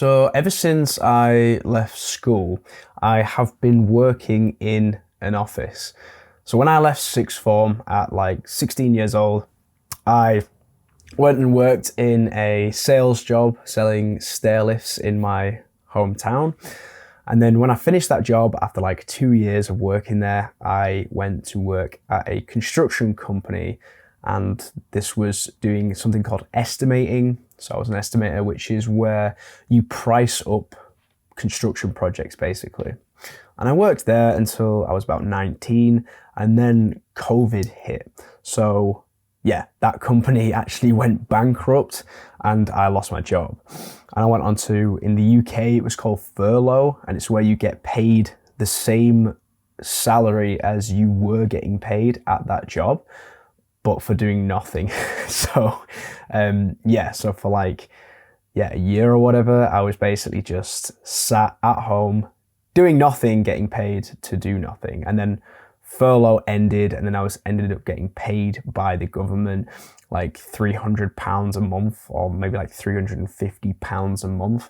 So ever since I left school, I have been working in an office. So when I left sixth form at like 16 years old, I went and worked in a sales job selling stair lifts in my hometown. And then when I finished that job after like 2 years of working there, I went to work at a construction company, and this was doing something called estimating. So I was an estimator, which is where you price up construction projects basically. And I worked there until I was about 19, and then COVID hit. So yeah, that company actually went bankrupt and I lost my job. And I went on to, in the UK, it was called furlough, and it's where you get paid the same salary as you were getting paid at that job, but for doing nothing. So so for a year or whatever, I was basically just sat at home doing nothing, getting paid to do nothing. And then furlough ended, and then I ended up getting paid by the government like £300 a month, or maybe like £350 a month,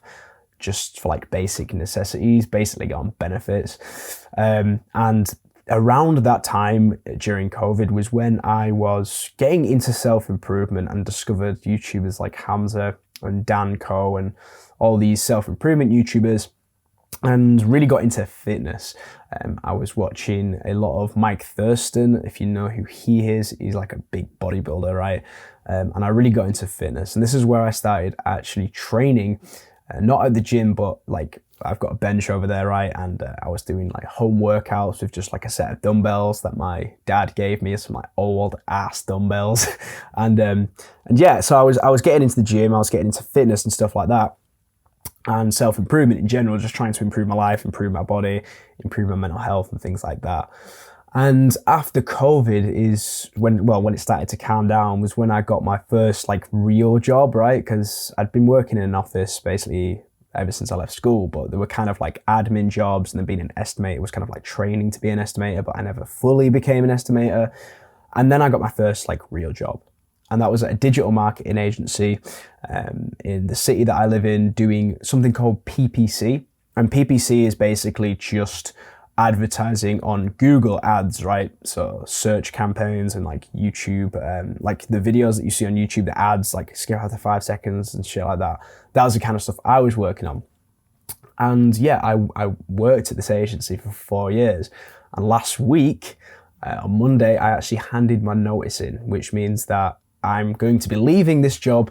just for like basic necessities, basically on benefits. And around that time during COVID was when I was getting into self-improvement and discovered YouTubers like Hamza and Dan Coe and all these self-improvement YouTubers, and really got into fitness. I was watching a lot of Mike Thurston. If you know who he is, he's like a big bodybuilder, right? And I really got into fitness. And this is where I started actually training, not at the gym, but like I've got a bench over there, right? And I was doing like home workouts with just like a set of dumbbells that my dad gave me, some like old ass dumbbells. and yeah, so I was getting into the gym, I was getting into fitness and stuff like that, and self-improvement in general, just trying to improve my life, improve my body, improve my mental health and things like that. And after COVID is when it started to calm down, was when I got my first like real job, right? Because I'd been working in an office basically ever since I left school, but they were kind of like admin jobs, and then being an estimator was kind of like training to be an estimator, but I never fully became an estimator. And then I got my first like real job. And that was at a digital marketing agency in the city that I live in, doing something called PPC. And PPC is basically just advertising on Google ads, right? So search campaigns and like YouTube, like the videos that you see on YouTube, the ads, like skip after 5 seconds and shit like that. That was the kind of stuff I was working on. And yeah, I worked at this agency for 4 years. And last week, on Monday, I actually handed my notice in, which means that I'm going to be leaving this job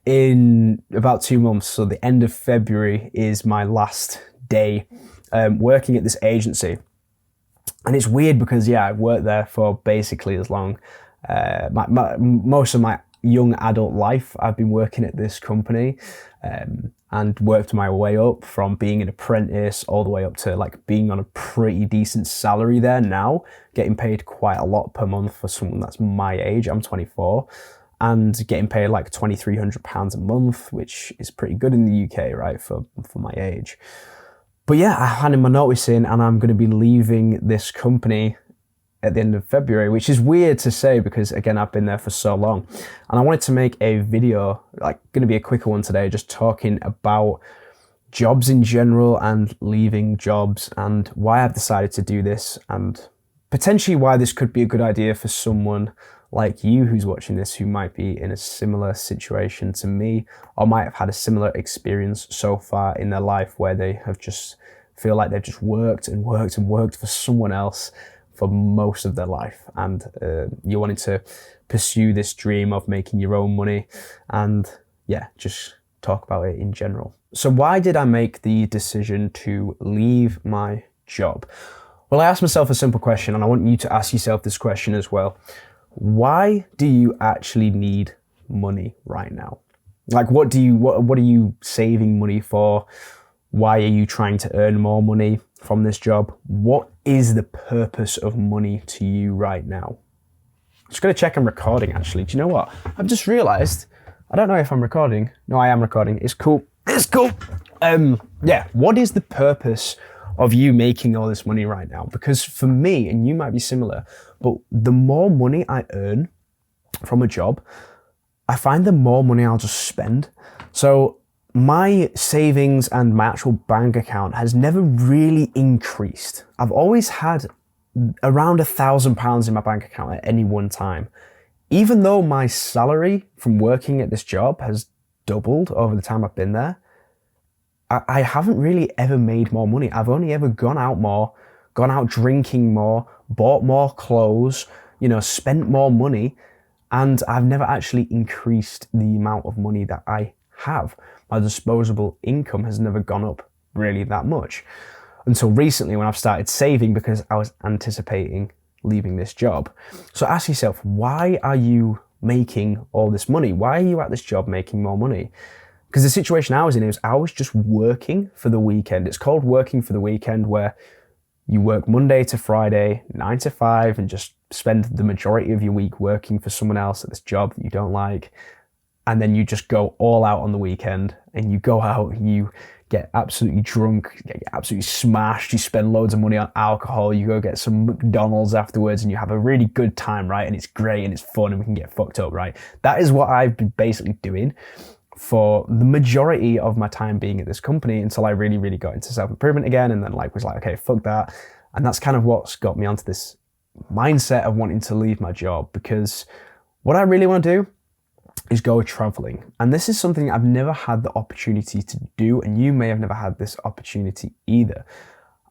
in about 2 months. So the end of February is my last day working at this agency. And it's weird because, yeah, I've worked there for basically as long, most of my young adult life, I've been working at this company and worked my way up from being an apprentice all the way up to like being on a pretty decent salary there now, getting paid quite a lot per month for someone that's my age. I'm 24, and getting paid like £2,300 a month, which is pretty good in the UK, right, for my age. But yeah, I handed my notice in, and I'm going to be leaving this company at the end of February, which is weird to say because, again, I've been there for so long. And I wanted to make a video, like going to be a quicker one today, just talking about jobs in general and leaving jobs and why I've decided to do this, and potentially why this could be a good idea for someone like you who's watching this, who might be in a similar situation to me, or might have had a similar experience so far in their life where they have just feel like they've just worked and worked and worked for someone else for most of their life, and you wanted to pursue this dream of making your own money, and yeah, just talk about it in general. So why did I make the decision to leave my job? Well, I asked myself a simple question, and I want you to ask yourself this question as well. Why do you actually need money right now? Like, what are you saving money for? Why are you trying to earn more money from this job? What is the purpose of money to you right now? I'm just going to check I'm recording, actually. Do you know what? I've just realized, I don't know if I'm recording. No, I am recording. It's cool. It's cool. Yeah, what is the purpose of you making all this money right now? Because for me, and you might be similar, but the more money I earn from a job, I find the more money I'll just spend. So my savings and my actual bank account has never really increased. I've always had around £1,000 in my bank account at any one time. Even though my salary from working at this job has doubled over the time I've been there, I haven't really ever made more money. I've only ever gone out more, gone out drinking more, bought more clothes, spent more money, and I've never actually increased the amount of money that I have. My disposable income has never gone up really that much until recently when I've started saving because I was anticipating leaving this job. So ask yourself, why are you making all this money? Why are you at this job making more money? Because the situation I was in is I was just working for the weekend. It's called working for the weekend, where you work Monday to Friday, 9 to 5, and just spend the majority of your week working for someone else at this job that you don't like. And then you just go all out on the weekend, and you go out, you get absolutely drunk, get absolutely smashed, you spend loads of money on alcohol, you go get some McDonald's afterwards, and you have a really good time, right? And it's great and it's fun and we can get fucked up, right? That is what I've been basically doing for the majority of my time being at this company until I really, really got into self-improvement again, and then was like, okay, fuck that. And that's kind of what's got me onto this mindset of wanting to leave my job, because what I really want to do is go traveling. And this is something I've never had the opportunity to do, and you may have never had this opportunity either.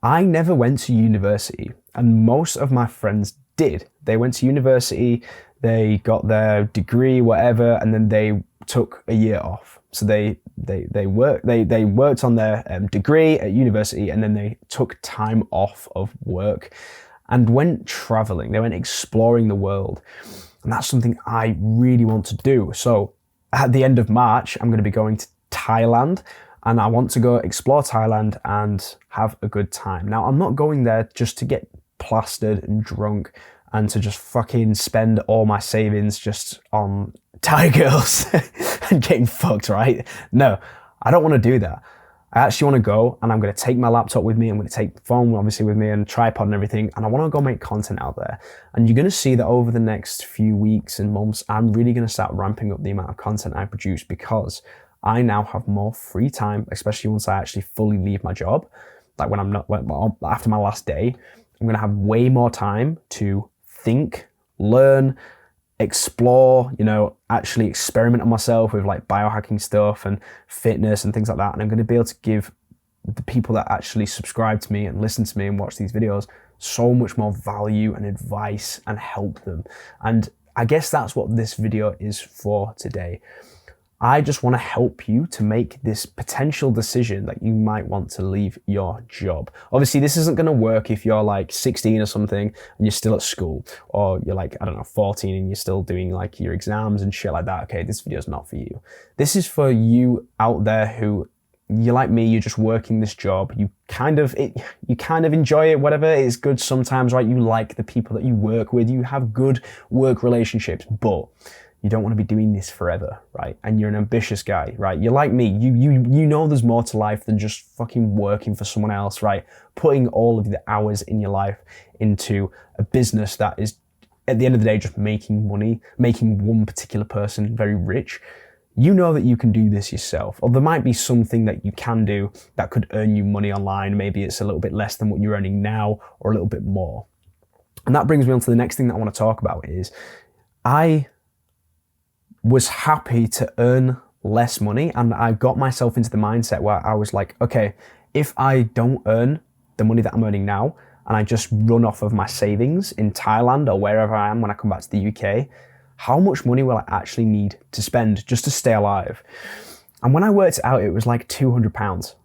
I never went to university, and most of my friends did. They went to university, they got their degree, whatever, and then they took a year off. So they worked on their degree at university, and then they took time off of work and went traveling. They went exploring the world. And that's something I really want to do. So at the end of March, I'm going to be going to Thailand, and I want to go explore Thailand and have a good time. Now, I'm not going there just to get plastered and drunk and to just fucking spend all my savings just on Thai girls and getting fucked, right? No, I don't want to do that. I actually want to go, and I'm going to take my laptop with me. I'm going to take the phone, obviously, with me, and tripod and everything. And I want to go make content out there. And you're going to see that over the next few weeks and months, I'm really going to start ramping up the amount of content I produce, because I now have more free time, especially once I actually fully leave my job. Like after my last day, I'm going to have way more time to think, learn, explore, actually experiment on myself with like biohacking stuff and fitness and things like that. And I'm going to be able to give the people that actually subscribe to me and listen to me and watch these videos so much more value and advice and help them. And I guess that's what this video is for today. I just want to help you to make this potential decision that you might want to leave your job. Obviously, this isn't going to work if you're like 16 or something and you're still at school, or you're like, 14 and you're still doing like your exams and shit like that. Okay, this video is not for you. This is for you out there who, you're like me, you're just working this job. You kind of enjoy it, whatever. It's good sometimes, right? You like the people that you work with. You have good work relationships, but you don't want to be doing this forever, right? And you're an ambitious guy, right? You're like me. You know there's more to life than just fucking working for someone else, right? Putting all of the hours in your life into a business that is, at the end of the day, just making money, making one particular person very rich. You know that you can do this yourself. Or there might be something that you can do that could earn you money online. Maybe it's a little bit less than what you're earning now, or a little bit more. And that brings me on to the next thing that I want to talk about is, I was happy to earn less money, and I got myself into the mindset where I was like, okay, if I don't earn the money that I'm earning now, and I just run off of my savings in Thailand or wherever I am when I come back to the UK, how much money will I actually need to spend just to stay alive? And when I worked it out, it was like £200.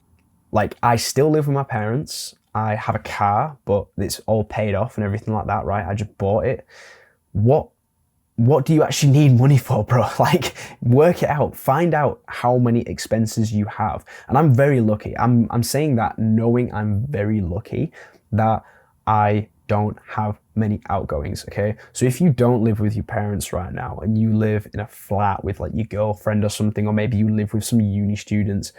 Like, I still live with my parents. I have a car, but it's all paid off and everything like that, right? I just bought it. What do you actually need money for, bro? Like, work it out. Find out how many expenses you have. And I'm very lucky. I'm saying that knowing I'm very lucky that I don't have many outgoings, okay? So if you don't live with your parents right now and you live in a flat with like your girlfriend or something, or maybe you live with some uni students,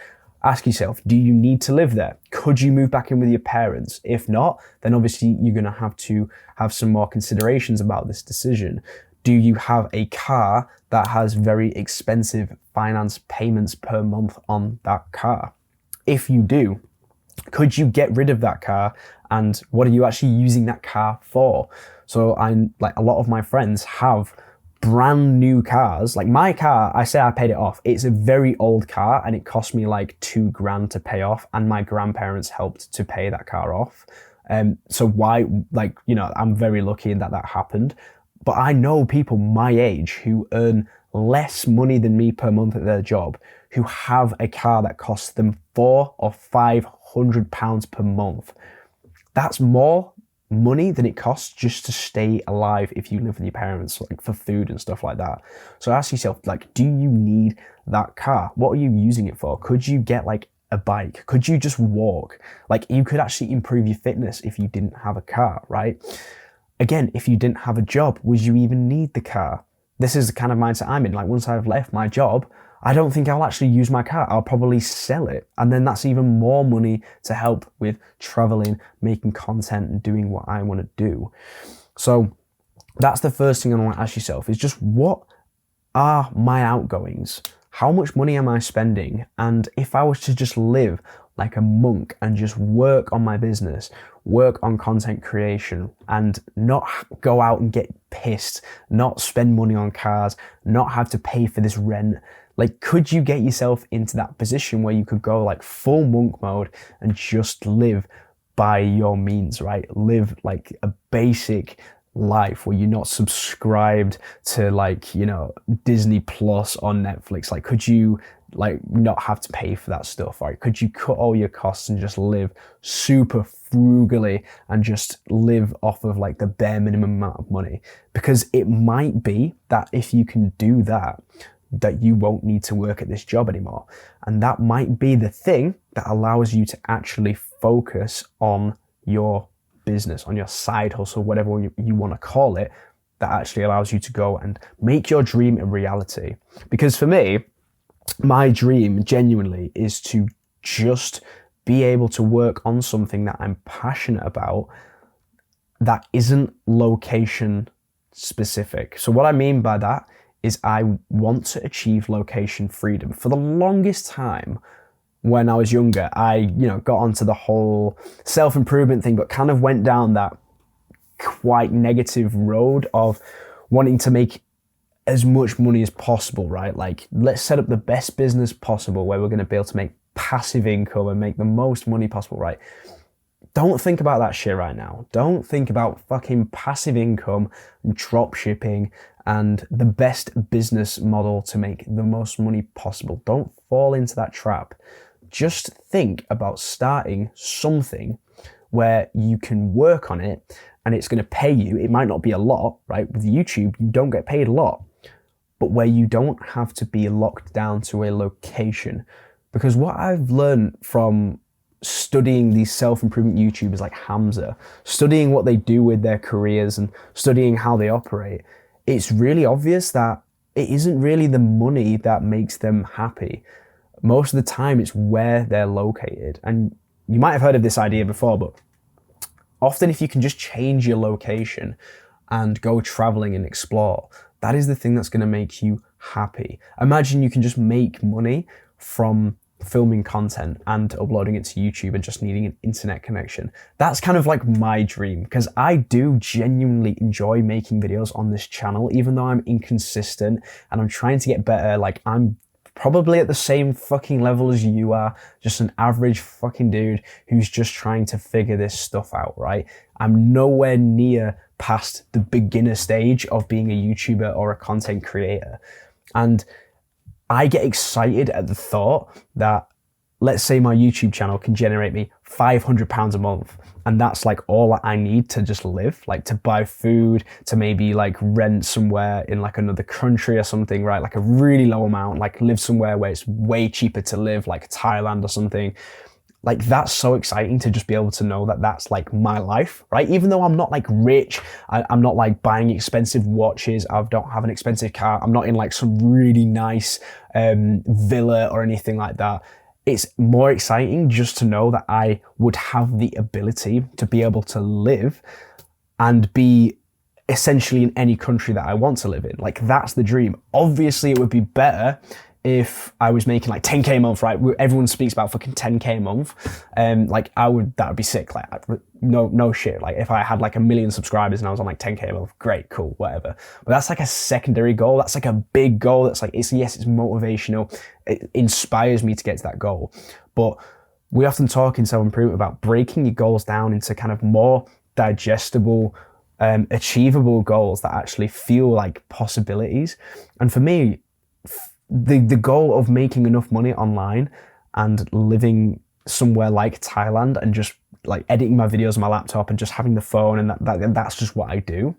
ask yourself, do you need to live there? Could you move back in with your parents? If not, then obviously you're gonna have to have some more considerations about this decision. Do you have a car that has very expensive finance payments per month on that car? If you do, could you get rid of that car, and what are you actually using that car for? So I'm like, a lot of my friends have brand new cars. Like my car, I say I paid it off. It's a very old car and it cost me like $2,000 to pay off, and my grandparents helped to pay that car off. So why, like, you know, I'm very lucky in that happened. But I know people my age who earn less money than me per month at their job, who have a car that costs them £400 or £500 per month. That's more money than it costs just to stay alive if you live with your parents, like for food and stuff like that. So ask yourself, like, do you need that car? What are you using it for? Could you get like a bike? Could you just walk? Like, you could actually improve your fitness if you didn't have a car, right? Again, if you didn't have a job, would you even need the car? This is the kind of mindset I'm in. Like, once I've left my job, I don't think I'll actually use my car. I'll probably sell it. And then that's even more money to help with traveling, making content, and doing what I want to do. So that's the first thing I want to ask yourself, is just, what are my outgoings? How much money am I spending? And if I was to just live like a monk and just work on my business, work on content creation, and not go out and get pissed, not spend money on cars, not have to pay for this rent, like, could you get yourself into that position where you could go like full monk mode and just live by your means, right? Live like a basic life where you're not subscribed to, like, you know, Disney Plus on Netflix. Like, could you like not have to pay for that stuff, right? Could you cut all your costs and just live super frugally and just live off of like the bare minimum amount of money? Because it might be that if you can do that, that you won't need to work at this job anymore. And that might be the thing that allows you to actually focus on your business, on your side hustle, whatever you want to call it, that actually allows you to go and make your dream a reality. Because for me, my dream genuinely is to just be able to work on something that I'm passionate about that isn't location specific. So what I mean by that is I want to achieve location freedom. For the longest time, when I was younger, I, you know, got onto the whole self-improvement thing, but kind of went down that quite negative road of wanting to make as much money as possible, right? Like, let's set up the best business possible where we're going to be able to make passive income and make the most money possible, right? Don't think about that shit right now. Don't think about fucking passive income and drop shipping and the best business model to make the most money possible. Don't fall into that trap. Just think about starting something where you can work on it and it's going to pay you. It might not be a lot, right? With YouTube, you don't get paid a lot, but where you don't have to be locked down to a location. Because what I've learned from studying these self-improvement YouTubers like Hamza, studying what they do with their careers and studying how they operate, it's really obvious that it isn't really the money that makes them happy. Most of the time, it's where they're located. And you might have heard of this idea before, but often if you can just change your location and go traveling and explore, that is the thing that's going to make you happy. Imagine you can just make money from filming content and uploading it to YouTube and just needing an internet connection. That's kind of like my dream, because I do genuinely enjoy making videos on this channel, even though I'm inconsistent and I'm trying to get better. Like, I'm probably at the same fucking level as you are, just an average fucking dude who's just trying to figure this stuff out, right? I'm nowhere near past the beginner stage of being a YouTuber or a content creator. And I get excited at the thought that, let's say my YouTube channel can generate me £500 a month, and that's like all I need to just live, like to buy food, to maybe like rent somewhere in like another country or something, right? Like a really low amount, like live somewhere where it's way cheaper to live, like Thailand or something. Like, that's so exciting to just be able to know that that's like my life, right? Even though I'm not like rich, I'm not like buying expensive watches, I don't have an expensive car, I'm not in like some really nice villa or anything like that. It's more exciting just to know that I would have the ability to be able to live and be essentially in any country that I want to live in. Like, that's the dream. Obviously, it would be better if I was making like 10k a month, right? Everyone speaks about fucking 10k a month. Like, that would be sick. Like, no shit. Like, if I had like 1 million subscribers and I was on like 10k a month, great, cool, whatever. But that's like a secondary goal. That's like a big goal. That's like, it's motivational. It inspires me to get to that goal. But we often talk in self-improvement about breaking your goals down into kind of more digestible, achievable goals that actually feel like possibilities. And for me, the goal of making enough money online and living somewhere like Thailand and just like editing my videos on my laptop and just having the phone, and that's just what I do,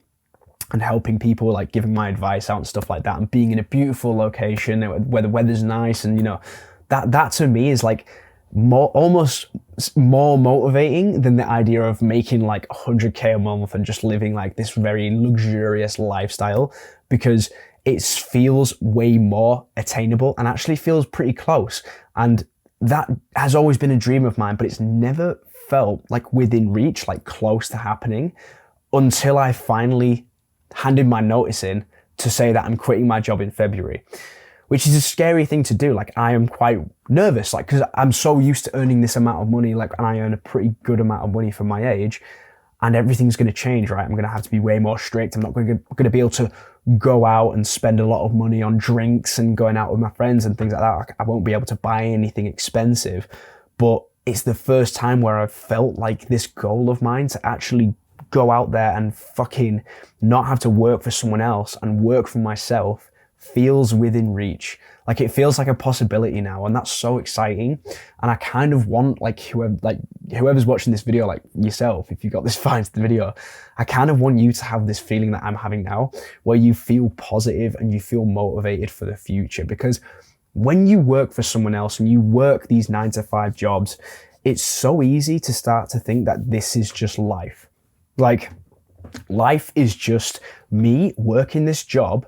and helping people, like giving my advice out and stuff like that, and being in a beautiful location where the weather's nice, and you know, that to me is like almost more motivating than the idea of making like 100k a month and just living like this very luxurious lifestyle, because it feels way more attainable and actually feels pretty close. And that has always been a dream of mine, but it's never felt like within reach, like close to happening, until I finally handed my notice in to say that I'm quitting my job in February, which is a scary thing to do. Like, I am quite nervous, like, because I'm so used to earning this amount of money, like, and I earn a pretty good amount of money for my age, and everything's going to change, right? I'm going to have to be way more strict. I'm not going to be able to go out and spend a lot of money on drinks and going out with my friends and things like that. I won't be able to buy anything expensive. But it's the first time where I've felt like this goal of mine to actually go out there and fucking not have to work for someone else and work for myself feels within reach. Like, it feels like a possibility now, and that's so exciting. And I kind of want, like, whoever's watching this video, like yourself, if you got this far into the video, I kind of want you to have this feeling that I'm having now, where you feel positive and you feel motivated for the future. Because when you work for someone else and you work these 9-to-5 jobs, it's so easy to start to think that this is just life. Like, life is just me working this job,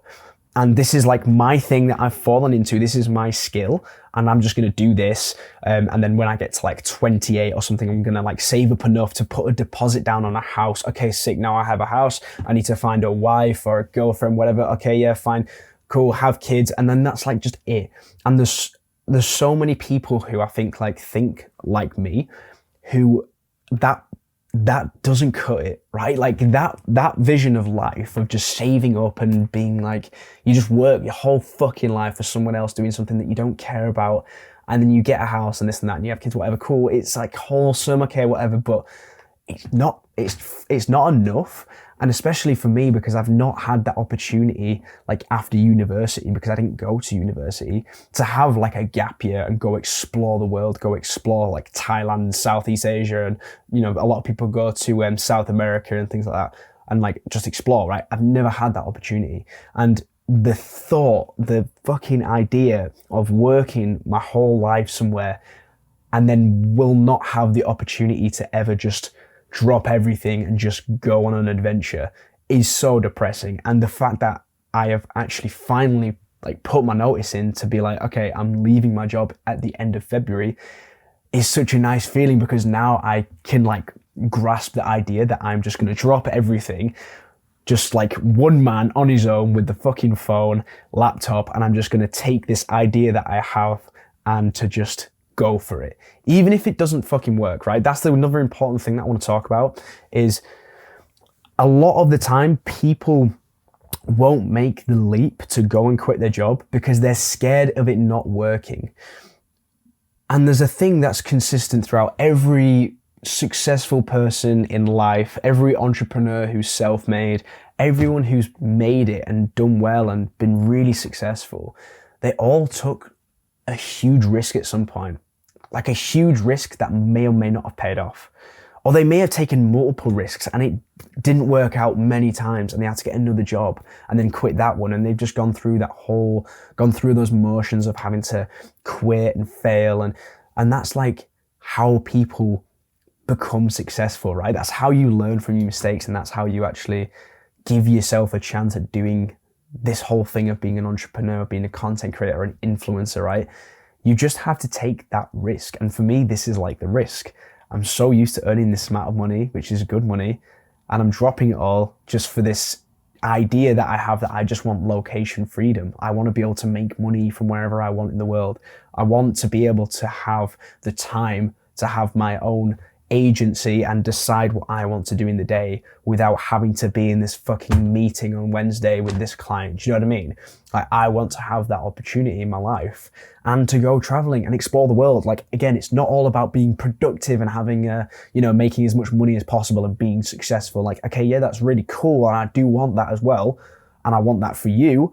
and this is like my thing that I've fallen into. This is my skill, and I'm just going to do this. And then when I get to like 28 or something, I'm going to like save up enough to put a deposit down on a house. Okay, sick. Now I have a house. I need to find a wife or a girlfriend, whatever. Okay, yeah, fine. Cool. Have kids. And then that's like just it. And there's so many people who I think like me, who that doesn't cut it, right? Like, that vision of life, of just saving up and being like, you just work your whole fucking life for someone else doing something that you don't care about, and then you get a house and this and that and you have kids, whatever, cool, it's like wholesome, okay, whatever, but it's not enough. And especially for me, because I've not had that opportunity, like after university, because I didn't go to university, to have like a gap year and go explore the world, go explore like Thailand, Southeast Asia, and, you know, a lot of people go to South America and things like that, and like just explore, right? I've never had that opportunity. And the thought, the fucking idea of working my whole life somewhere and then will not have the opportunity to ever just drop everything and just go on an adventure is so depressing. And the fact that I have actually finally like put my notice in to be like, okay, I'm leaving my job at the end of February is such a nice feeling, because now I can like grasp the idea that I'm just going to drop everything, just like one man on his own with the fucking phone, laptop, and I'm just going to take this idea that I have and to just go for it, even if it doesn't fucking work, right? That's another important thing that I want to talk about, is a lot of the time people won't make the leap to go and quit their job because they're scared of it not working. And there's a thing that's consistent throughout every successful person in life, every entrepreneur who's self-made, everyone who's made it and done well and been really successful. They all took a huge risk at some point, like a huge risk that may or may not have paid off. Or they may have taken multiple risks and it didn't work out many times and they had to get another job and then quit that one. And they've just gone through those motions of having to quit and fail. And that's like how people become successful, right? That's how you learn from your mistakes, and that's how you actually give yourself a chance at doing this whole thing of being an entrepreneur, being a content creator, an influencer, right? You just have to take that risk. And for me, this is like the risk. I'm so used to earning this amount of money, which is good money, and I'm dropping it all just for this idea that I have that I just want location freedom. I want to be able to make money from wherever I want in the world. I want to be able to have the time to have my own agency and decide what I want to do in the day without having to be in this fucking meeting on Wednesday with this client. Do you know what I mean? Like, I want to have that opportunity in my life and to go traveling and explore the world. Like, again, it's not all about being productive and having, making as much money as possible and being successful. Like, okay, yeah, that's really cool. And I do want that as well. And I want that for you.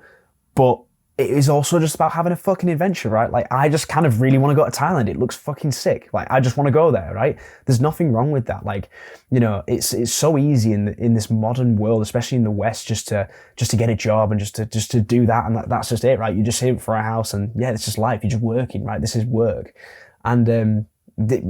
But it is also just about having a fucking adventure, right? Like, I just kind of really want to go to Thailand. It looks fucking sick. Like, I just want to go there, right? There's nothing wrong with that. Like, it's so easy in this modern world, especially in the West, just to get a job and just to do that, and that's just it, right? You just save for a house, and yeah, it's just life. You're just working, right? This is work, and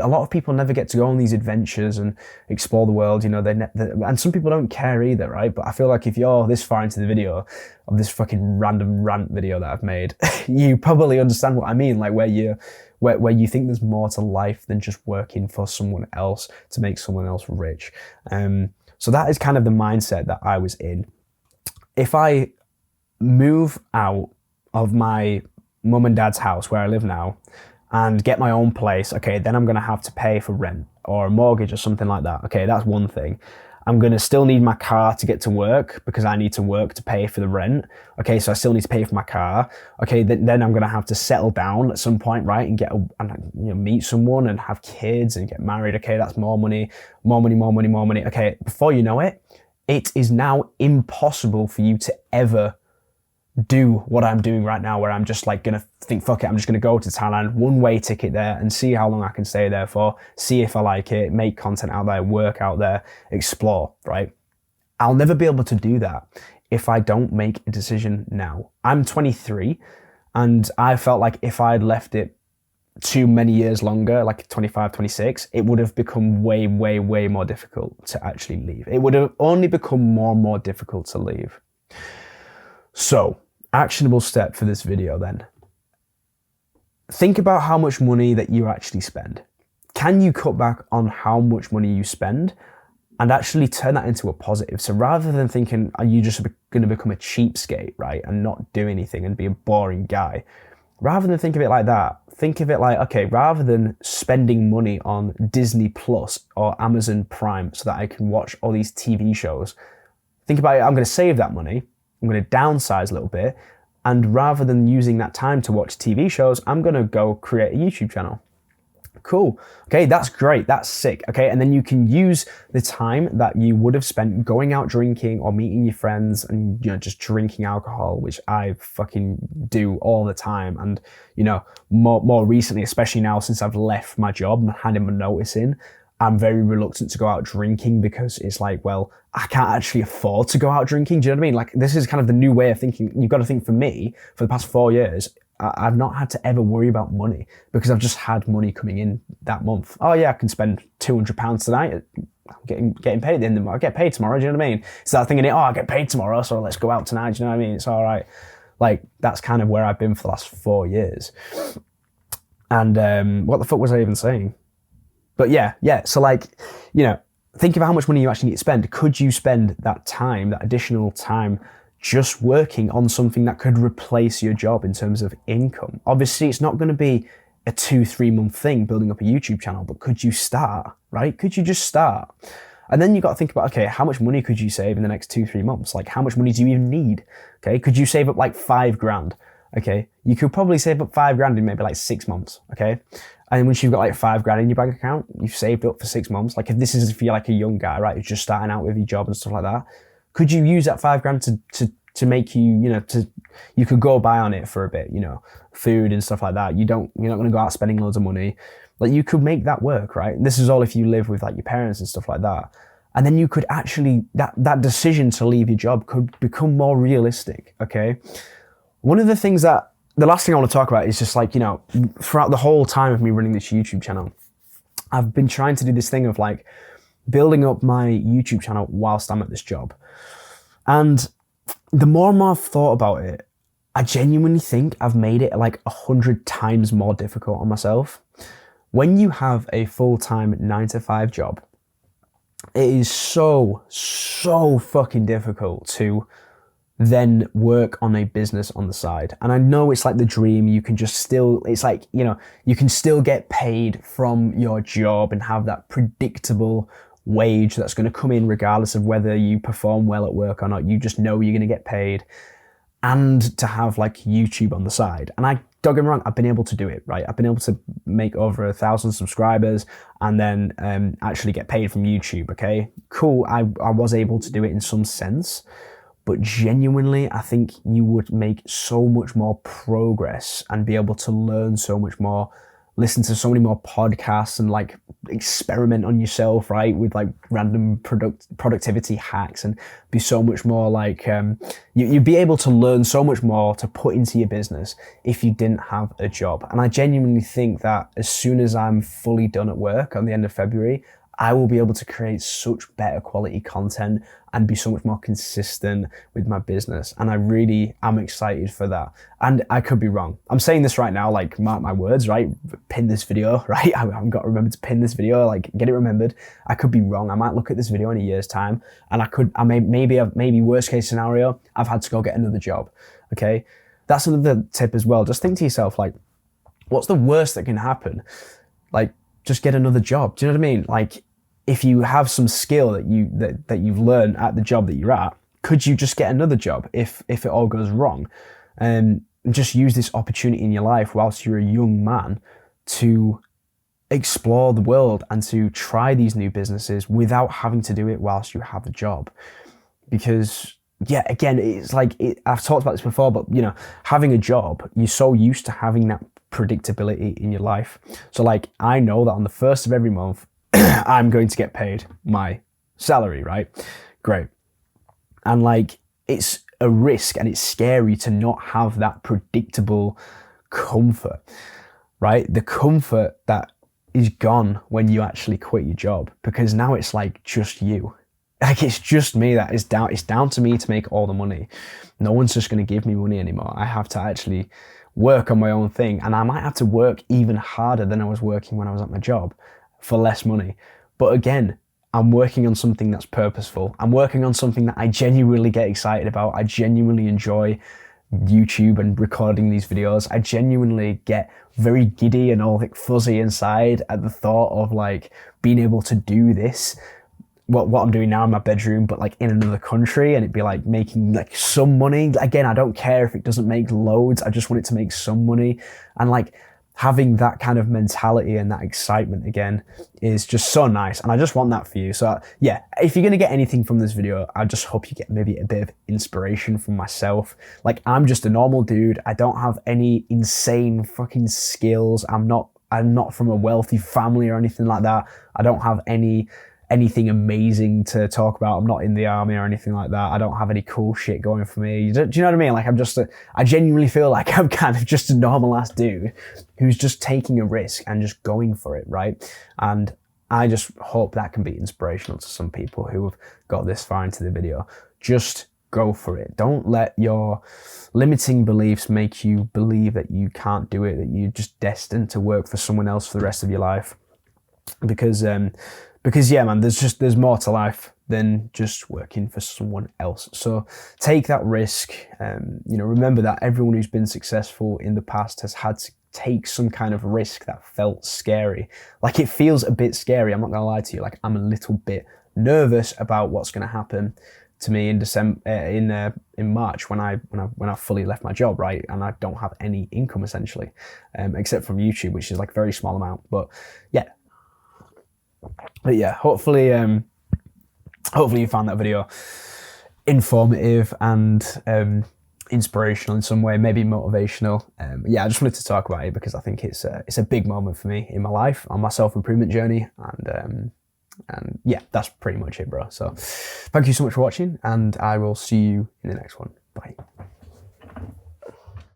a lot of people never get to go on these adventures and explore the world, and some people don't care either, right? But I feel like if you're this far into the video of this fucking random rant video that I've made, you probably understand what I mean, like where you think there's more to life than just working for someone else to make someone else rich. So that is kind of the mindset that I was in. If I move out of my mum and dad's house where I live now, and get my own place, okay, then I'm going to have to pay for rent or a mortgage or something like that. Okay, that's one thing. I'm going to still need my car to get to work because I need to work to pay for the rent. Okay, so I still need to pay for my car. Okay, then I'm going to have to settle down at some point, right, and meet someone and have kids and get married. Okay, that's more money. Okay, before you know it, it is now impossible for you to ever do what I'm doing right now, where I'm just like gonna think, fuck it, I'm just gonna go to Thailand, one-way ticket there and see how long I can stay there for, see if I like it, make content out there, work out there, explore, right? I'll never be able to do that if I don't make a decision now. I'm 23 and I felt like if I'd left it too many years longer, like 25, 26, it would have become way, way, way more difficult to actually leave. It would have only become more and more difficult to leave. So, actionable step for this video then. Think about how much money that you actually spend. Can you cut back on how much money you spend and actually turn that into a positive? So rather than thinking, are you just going to become a cheapskate, right, and not do anything and be a boring guy, rather than think of it like that, think of it like, okay, rather than spending money on Disney Plus or Amazon Prime so that I can watch all these TV shows, think about it, I'm going to save that money, I'm going to downsize a little bit, and rather than using that time to watch TV shows, I'm going to go create a YouTube channel. Cool. Okay, that's great. That's sick. Okay, and then you can use the time that you would have spent going out drinking or meeting your friends and, just drinking alcohol, which I fucking do all the time. And, more recently, especially now since I've left my job and handed my notice in, I'm very reluctant to go out drinking because it's like, well, I can't actually afford to go out drinking. Do you know what I mean? Like, this is kind of the new way of thinking. You've got to think, for me, for the past 4 years, I've not had to ever worry about money because I've just had money coming in that month. Oh yeah, I can spend £200 tonight. I'm getting paid at the end of the month. I get paid tomorrow. Do you know what I mean? It's that thinking, I get paid tomorrow, so let's go out tonight. Do you know what I mean? It's all right. Like, that's kind of where I've been for the last 4 years. And what the fuck was I even saying? But yeah. So think of how much money you actually need to spend. Could you spend that time, that additional time, just working on something that could replace your job in terms of income? Obviously, it's not going to be a 2-3 month thing building up a YouTube channel, but could you start, right? Could you just start? And then you got to think about, okay, how much money could you save in the next 2-3 months? Like, how much money do you even need? Okay, could you save up like $5,000? Okay, you could probably save up $5,000 in maybe like 6 months. Okay. And once you've got like $5,000 in your bank account, you've saved up for 6 months. Like, if you're like a young guy, right, who's just starting out with your job and stuff like that, could you use that $5,000 to make you, you could go buy on it for a bit, food and stuff like that. You're not going to go out spending loads of money. Like, you could make that work, right? And this is all if you live with like your parents and stuff like that. And then you could actually, that decision to leave your job could become more realistic. Okay. One of the things the last thing I want to talk about is just like, throughout the whole time of me running this YouTube channel, I've been trying to do this thing of like building up my YouTube channel whilst I'm at this job. And the more and more I've thought about it, I genuinely think I've made it like 100 times more difficult on myself. When you have a full-time 9-to-5 job, it is so fucking difficult to then work on a business on the side. And I know it's like the dream. You can just still, it's like, you know, you can still get paid from your job and have that predictable wage that's going to come in regardless of whether you perform well at work or not. You just know you're going to get paid, and to have like YouTube on the side. And don't get me wrong, I've been able to do it, right? I've been able to make over 1,000 subscribers and then actually get paid from YouTube, okay? Cool, I was able to do it in some sense, but genuinely, I think you would make so much more progress and be able to learn so much more, listen to so many more podcasts and like experiment on yourself, right? With like random productivity hacks, and be so much more like, you'd be able to learn so much more to put into your business if you didn't have a job. And I genuinely think that as soon as I'm fully done at work on the end of February, I will be able to create such better quality content and be so much more consistent with my business. And I really am excited for that. And I could be wrong. I'm saying this right now, like, mark my words, right? Pin this video, right? I haven't got to remember to pin this video, like get it remembered. I could be wrong. I might look at this video in a year's time and maybe worst case scenario, I've had to go get another job. Okay. That's another tip as well. Just think to yourself, like, what's the worst that can happen? Like, just get another job. Do you know what I mean? Like, if you have some skill that you've learned at the job that you're at, could you just get another job if it all goes wrong? And just use this opportunity in your life whilst you're a young man to explore the world and to try these new businesses without having to do it whilst you have a job. Because yeah, again, it's like, I've talked about this before, but you know, having a job, you're so used to having that predictability in your life. So like, I know that on the first of every month, I'm going to get paid my salary, right? Great. And like, it's a risk and it's scary to not have that predictable comfort, right? The comfort that is gone when you actually quit your job, because now it's like just you. Like, it's just me that is down. It's down to me to make all the money. No one's just going to give me money anymore. I have to actually work on my own thing, and I might have to work even harder than I was working when I was at my job for less money. But again, I'm working on something that's purposeful. I'm working on something that I genuinely get excited about. I genuinely enjoy YouTube and recording these videos. I genuinely get very giddy and all like fuzzy inside at the thought of like being able to do this, what I'm doing now in my bedroom, but like in another country, and it'd be like making like some money. Again, I don't care if it doesn't make loads. I just want it to make some money. And like, having that kind of mentality and that excitement again is just so nice. And I just want that for you. So yeah, if you're going to get anything from this video, I just hope you get maybe a bit of inspiration from myself. Like, I'm just a normal dude. I don't have any insane fucking skills. I'm not from a wealthy family or anything like that. I don't have anything amazing to talk about. I'm not in the army or anything like that. I don't have any cool shit going for me. Do you know what I mean? Like, I genuinely feel like I'm kind of just a normal ass dude who's just taking a risk and just going for it, right? And I just hope that can be inspirational to some people who have got this far into the video. Just go for it. Don't let your limiting beliefs make you believe that you can't do it, that you're just destined to work for someone else for the rest of your life. Because yeah, man, there's more to life than just working for someone else. So take that risk. Remember that everyone who's been successful in the past has had to take some kind of risk that felt scary. Like, it feels a bit scary. I'm not gonna lie to you. Like, I'm a little bit nervous about what's gonna happen to me in December, in March, when I fully left my job, right? And I don't have any income essentially, except from YouTube, which is like a very small amount. But yeah, hopefully you found that video informative and inspirational in some way, maybe motivational. I just wanted to talk about it because I think it's a big moment for me in my life, on my self-improvement journey, and yeah, that's pretty much it, bro. So thank you so much for watching, and I will see you in the next one. Bye.